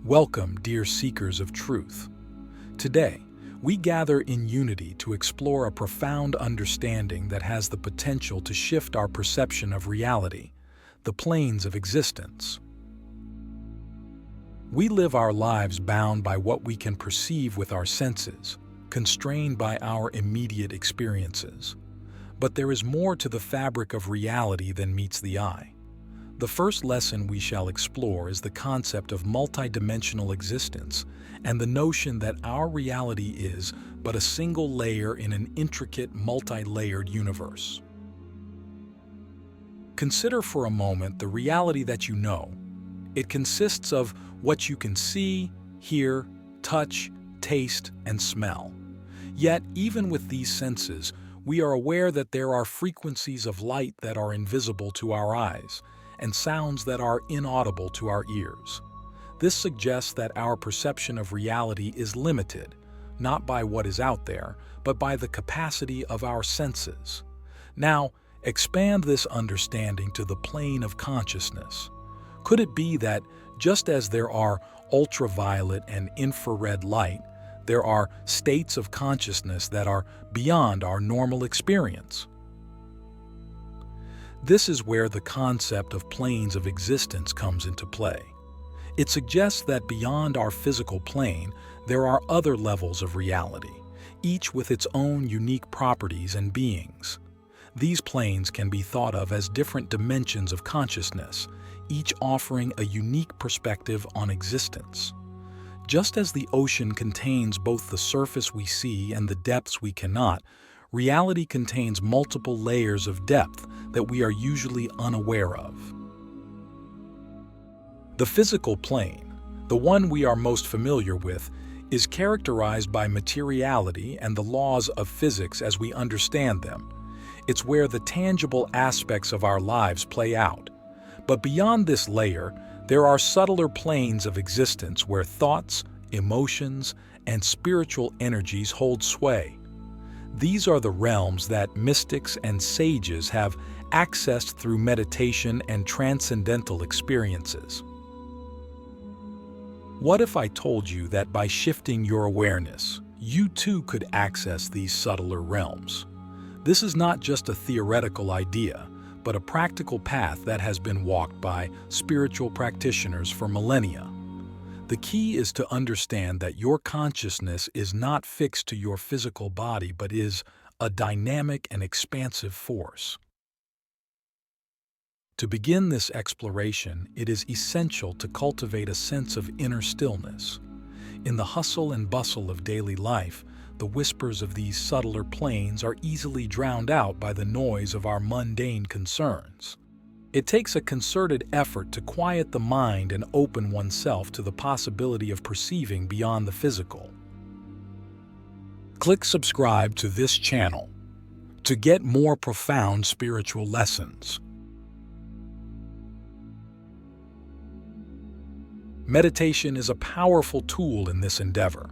Welcome, dear seekers of truth. Today, we gather in unity to explore a profound understanding that has the potential to shift our perception of reality, the planes of existence. We live our lives bound by what we can perceive with our senses, constrained by our immediate experiences. But there is more to the fabric of reality than meets the eye. The first lesson we shall explore is the concept of multidimensional existence and the notion that our reality is but a single layer in an intricate, multi-layered universe. Consider for a moment the reality that you know. It consists of what you can see, hear, touch, taste, and smell. Yet, even with these senses, we are aware that there are frequencies of light that are invisible to our eyes, and sounds that are inaudible to our ears. This suggests that our perception of reality is limited, not by what is out there, but by the capacity of our senses. Now, expand this understanding to the plane of consciousness. Could it be that, just as there are ultraviolet and infrared light, there are states of consciousness that are beyond our normal experience? This is where the concept of planes of existence comes into play. It suggests that beyond our physical plane, there are other levels of reality, each with its own unique properties and beings. These planes can be thought of as different dimensions of consciousness, each offering a unique perspective on existence. Just as the ocean contains both the surface we see and the depths we cannot, reality contains multiple layers of depth that we are usually unaware of. The physical plane, the one we are most familiar with, is characterized by materiality and the laws of physics as we understand them. It's where the tangible aspects of our lives play out. But beyond this layer, there are subtler planes of existence where thoughts, emotions, and spiritual energies hold sway. These are the realms that mystics and sages have accessed through meditation and transcendental experiences. What if I told you that by shifting your awareness, you too could access these subtler realms? This is not just a theoretical idea, but a practical path that has been walked by spiritual practitioners for millennia. The key is to understand that your consciousness is not fixed to your physical body, but is a dynamic and expansive force. To begin this exploration, it is essential to cultivate a sense of inner stillness. In the hustle and bustle of daily life, the whispers of these subtler planes are easily drowned out by the noise of our mundane concerns. It takes a concerted effort to quiet the mind and open oneself to the possibility of perceiving beyond the physical. Click subscribe to this channel to get more profound spiritual lessons. Meditation is a powerful tool in this endeavor.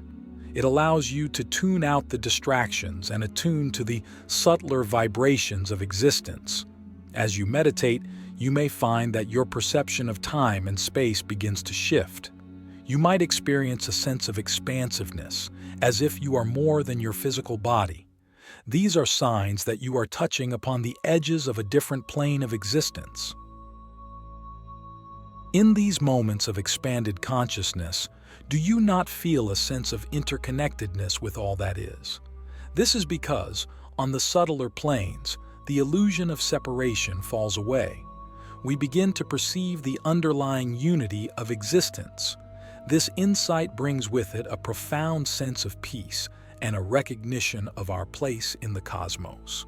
It allows you to tune out the distractions and attune to the subtler vibrations of existence. As you meditate, you may find that your perception of time and space begins to shift. You might experience a sense of expansiveness, as if you are more than your physical body. These are signs that you are touching upon the edges of a different plane of existence. In these moments of expanded consciousness, do you not feel a sense of interconnectedness with all that is? This is because, on the subtler planes, the illusion of separation falls away. We begin to perceive the underlying unity of existence. This insight brings with it a profound sense of peace and a recognition of our place in the cosmos.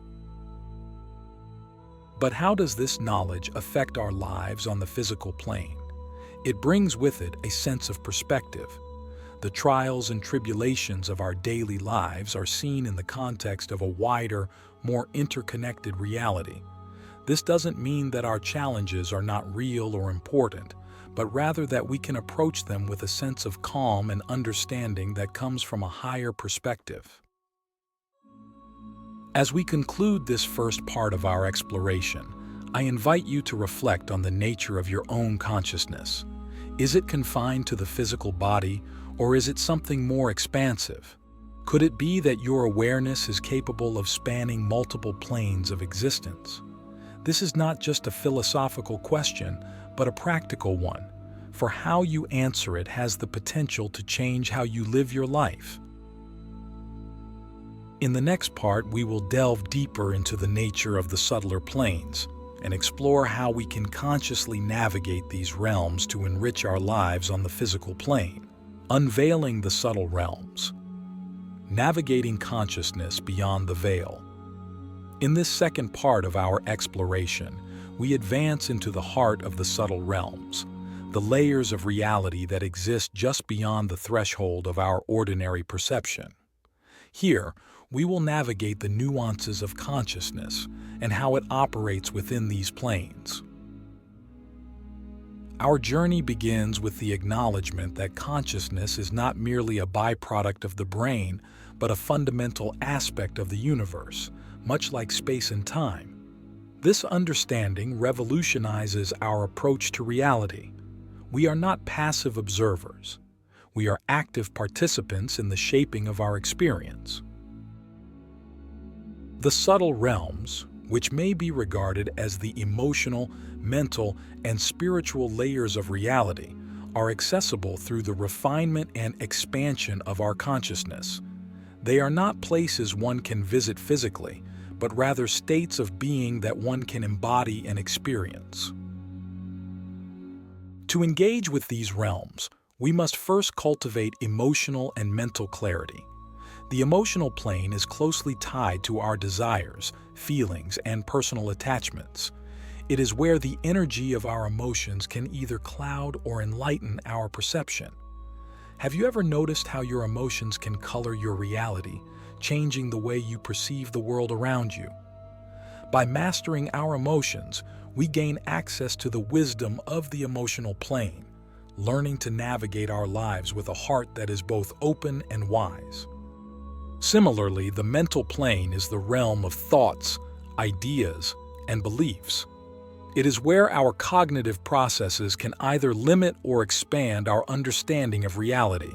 But how does this knowledge affect our lives on the physical plane? It brings with it a sense of perspective. The trials and tribulations of our daily lives are seen in the context of a wider, more interconnected reality. This doesn't mean that our challenges are not real or important, but rather that we can approach them with a sense of calm and understanding that comes from a higher perspective. As we conclude this first part of our exploration, I invite you to reflect on the nature of your own consciousness. Is it confined to the physical body, or is it something more expansive? Could it be that your awareness is capable of spanning multiple planes of existence? This is not just a philosophical question, but a practical one, for how you answer it has the potential to change how you live your life. In the next part, we will delve deeper into the nature of the subtler planes and explore how we can consciously navigate these realms to enrich our lives on the physical plane. Unveiling the subtle realms. Navigating consciousness beyond the veil. In this second part of our exploration, we advance into the heart of the subtle realms, the layers of reality that exist just beyond the threshold of our ordinary perception. Here, we will navigate the nuances of consciousness and how it operates within these planes. Our journey begins with the acknowledgement that consciousness is not merely a byproduct of the brain, but a fundamental aspect of the universe, much like space and time. This understanding revolutionizes our approach to reality. We are not passive observers. We are active participants in the shaping of our experience. The subtle realms, which may be regarded as the emotional, mental, and spiritual layers of reality, are accessible through the refinement and expansion of our consciousness. They are not places one can visit physically, but rather states of being that one can embody and experience. To engage with these realms, we must first cultivate emotional and mental clarity. The emotional plane is closely tied to our desires, feelings, and personal attachments. It is where the energy of our emotions can either cloud or enlighten our perception. Have you ever noticed how your emotions can color your reality, changing the way you perceive the world around you? By mastering our emotions, we gain access to the wisdom of the emotional plane, learning to navigate our lives with a heart that is both open and wise. Similarly, the mental plane is the realm of thoughts, ideas, and beliefs. It is where our cognitive processes can either limit or expand our understanding of reality.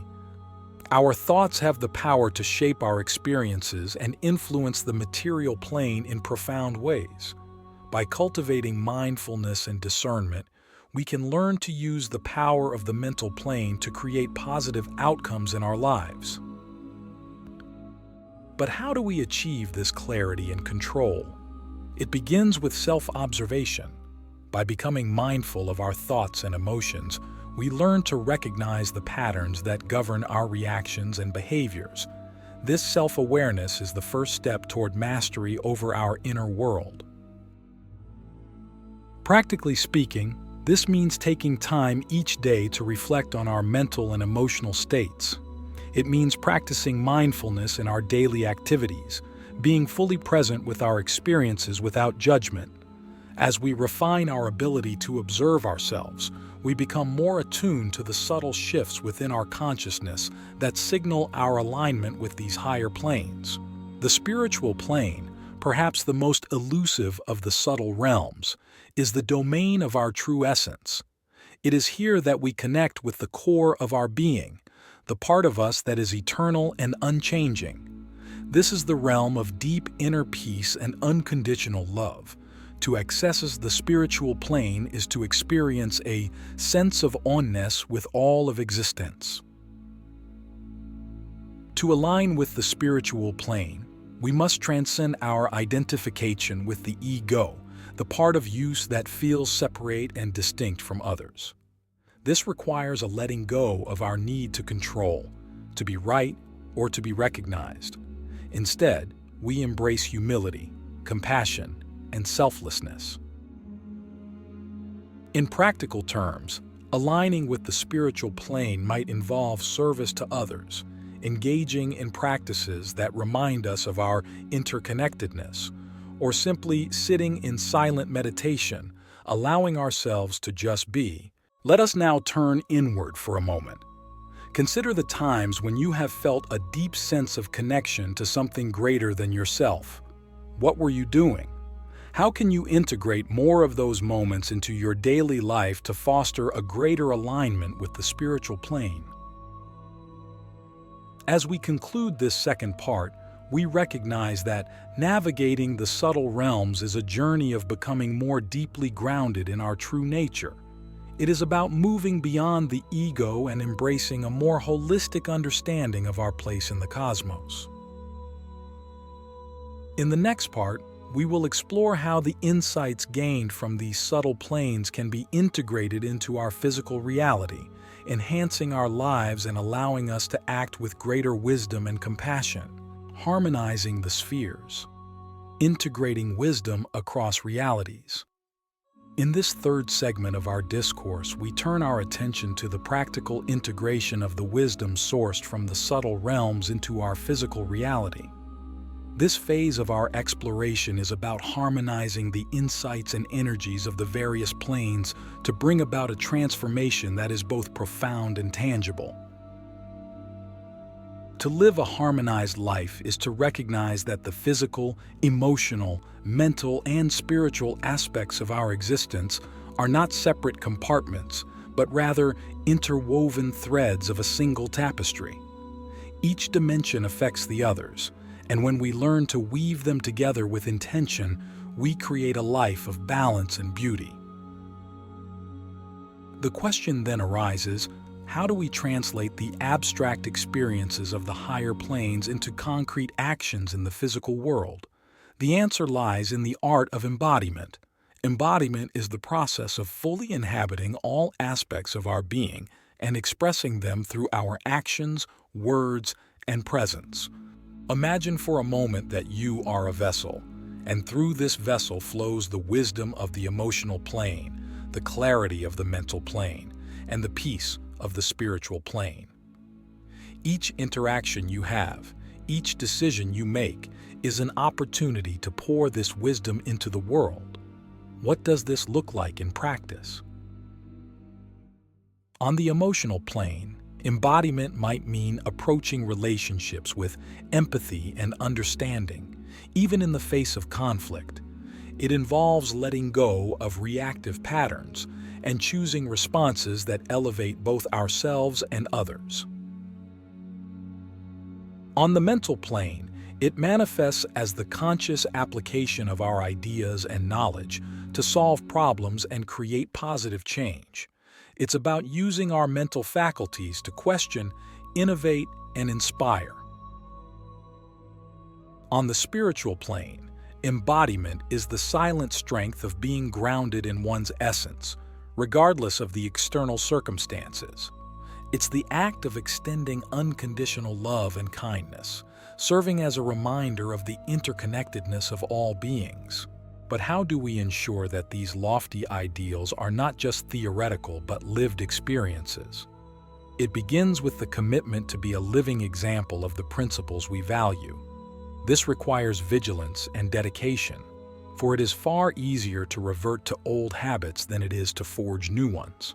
Our thoughts have the power to shape our experiences and influence the material plane in profound ways. By cultivating mindfulness and discernment, we can learn to use the power of the mental plane to create positive outcomes in our lives. But how do we achieve this clarity and control? It begins with self-observation. By becoming mindful of our thoughts and emotions, we learn to recognize the patterns that govern our reactions and behaviors. This self-awareness is the first step toward mastery over our inner world. Practically speaking, this means taking time each day to reflect on our mental and emotional states. It means practicing mindfulness in our daily activities, being fully present with our experiences without judgment. As we refine our ability to observe ourselves, we become more attuned to the subtle shifts within our consciousness that signal our alignment with these higher planes. The spiritual plane, perhaps the most elusive of the subtle realms, is the domain of our true essence. It is here that we connect with the core of our being, the part of us that is eternal and unchanging. This is the realm of deep inner peace and unconditional love. To access the spiritual plane is to experience a sense of oneness with all of existence. To align with the spiritual plane, we must transcend our identification with the ego, the part of use that feels separate and distinct from others. This requires a letting go of our need to control, to be right, or to be recognized. Instead, we embrace humility, compassion, and selflessness. In practical terms, aligning with the spiritual plane might involve service to others, engaging in practices that remind us of our interconnectedness, or simply sitting in silent meditation, allowing ourselves to just be. Let us now turn inward for a moment. Consider the times when you have felt a deep sense of connection to something greater than yourself. What were you doing? How can you integrate more of those moments into your daily life to foster a greater alignment with the spiritual plane? As we conclude this second part, we recognize that navigating the subtle realms is a journey of becoming more deeply grounded in our true nature. It is about moving beyond the ego and embracing a more holistic understanding of our place in the cosmos. In the next part, we will explore how the insights gained from these subtle planes can be integrated into our physical reality, enhancing our lives and allowing us to act with greater wisdom and compassion, harmonizing the spheres, integrating wisdom across realities. In this third segment of our discourse, we turn our attention to the practical integration of the wisdom sourced from the subtle realms into our physical reality. This phase of our exploration is about harmonizing the insights and energies of the various planes to bring about a transformation that is both profound and tangible. To live a harmonized life is to recognize that the physical, emotional, mental, and spiritual aspects of our existence are not separate compartments, but rather interwoven threads of a single tapestry. Each dimension affects the others, and when we learn to weave them together with intention, we create a life of balance and beauty. The question then arises, how do we translate the abstract experiences of the higher planes into concrete actions in the physical world? The answer lies in the art of embodiment. Embodiment is the process of fully inhabiting all aspects of our being and expressing them through our actions, words, and presence. Imagine for a moment that you are a vessel, and through this vessel flows the wisdom of the emotional plane, the clarity of the mental plane, and the peace of the spiritual plane. Each interaction you have, each decision you make, is an opportunity to pour this wisdom into the world. What does this look like in practice? On the emotional plane, embodiment might mean approaching relationships with empathy and understanding, even in the face of conflict. It involves letting go of reactive patterns and choosing responses that elevate both ourselves and others. On the mental plane, it manifests as the conscious application of our ideas and knowledge to solve problems and create positive change. It's about using our mental faculties to question, innovate, and inspire. On the spiritual plane, embodiment is the silent strength of being grounded in one's essence, regardless of the external circumstances. It's the act of extending unconditional love and kindness, serving as a reminder of the interconnectedness of all beings. But how do we ensure that these lofty ideals are not just theoretical but lived experiences? It begins with the commitment to be a living example of the principles we value. This requires vigilance and dedication, for it is far easier to revert to old habits than it is to forge new ones.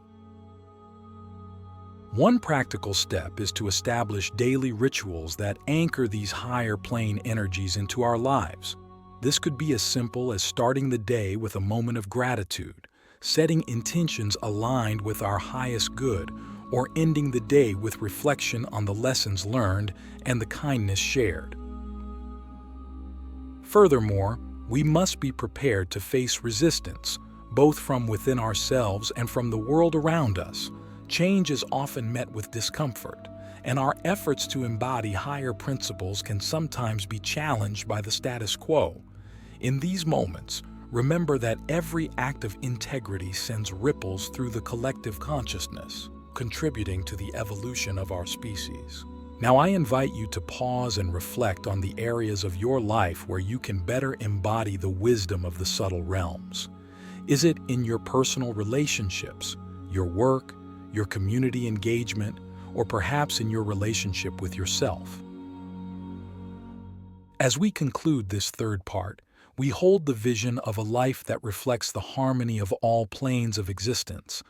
One practical step is to establish daily rituals that anchor these higher plane energies into our lives. This could be as simple as starting the day with a moment of gratitude, setting intentions aligned with our highest good, or ending the day with reflection on the lessons learned and the kindness shared. Furthermore, we must be prepared to face resistance, both from within ourselves and from the world around us. Change is often met with discomfort, and our efforts to embody higher principles can sometimes be challenged by the status quo. In these moments, remember that every act of integrity sends ripples through the collective consciousness, contributing to the evolution of our species. Now I invite you to pause and reflect on the areas of your life where you can better embody the wisdom of the subtle realms. Is it in your personal relationships, your work, your community engagement, or perhaps in your relationship with yourself? As we conclude this third part, we hold the vision of a life that reflects the harmony of all planes of existence,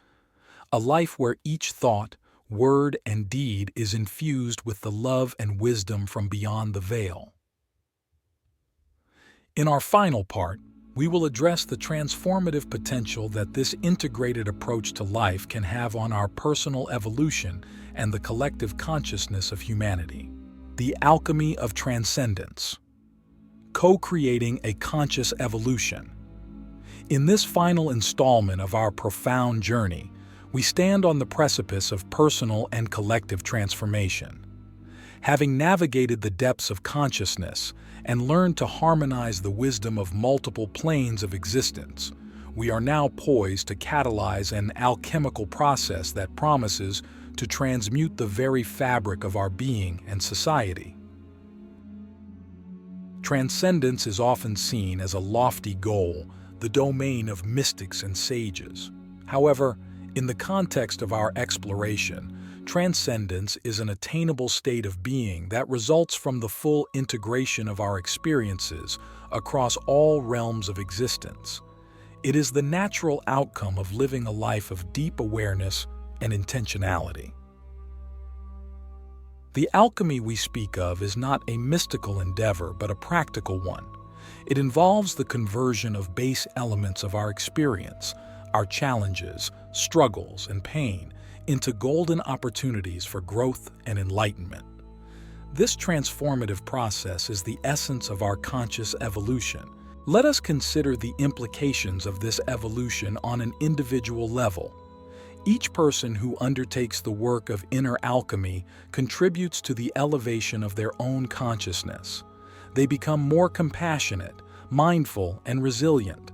a life where each thought, word, and deed is infused with the love and wisdom from beyond the veil. In our final part, We will address the transformative potential that this integrated approach to life can have on our personal evolution and the collective consciousness of humanity. The alchemy of transcendence. Co-creating a conscious evolution. In this final installment of our profound journey, we stand on the precipice of personal and collective transformation. Having navigated the depths of consciousness and learned to harmonize the wisdom of multiple planes of existence, we are now poised to catalyze an alchemical process that promises to transmute the very fabric of our being and society. Transcendence is often seen as a lofty goal, the domain of mystics and sages. However, in the context of our exploration, transcendence is an attainable state of being that results from the full integration of our experiences across all realms of existence. It is the natural outcome of living a life of deep awareness and intentionality. The alchemy we speak of is not a mystical endeavor, but a practical one. It involves the conversion of base elements of our experience, our challenges, struggles, and pain, into golden opportunities for growth and enlightenment. This transformative process is the essence of our conscious evolution. Let us consider the implications of this evolution on an individual level. Each person who undertakes the work of inner alchemy contributes to the elevation of their own consciousness. They become more compassionate, mindful, and resilient.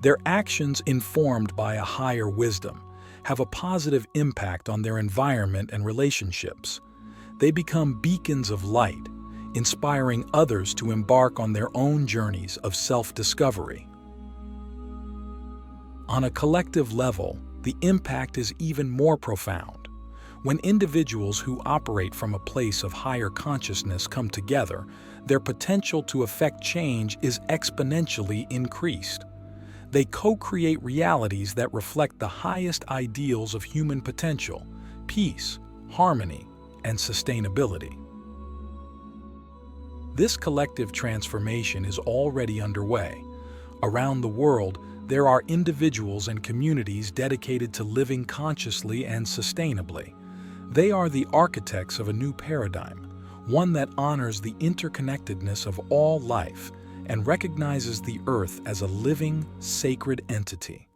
Their actions, informed by a higher wisdom, have a positive impact on their environment and relationships. They become beacons of light, inspiring others to embark on their own journeys of self-discovery. On a collective level, the impact is even more profound. When individuals who operate from a place of higher consciousness come together, their potential to affect change is exponentially increased. They co-create realities that reflect the highest ideals of human potential, peace, harmony, and sustainability. This collective transformation is already underway. Around the world, there are individuals and communities dedicated to living consciously and sustainably. They are the architects of a new paradigm, one that honors the interconnectedness of all life and recognizes the earth as a living, sacred entity.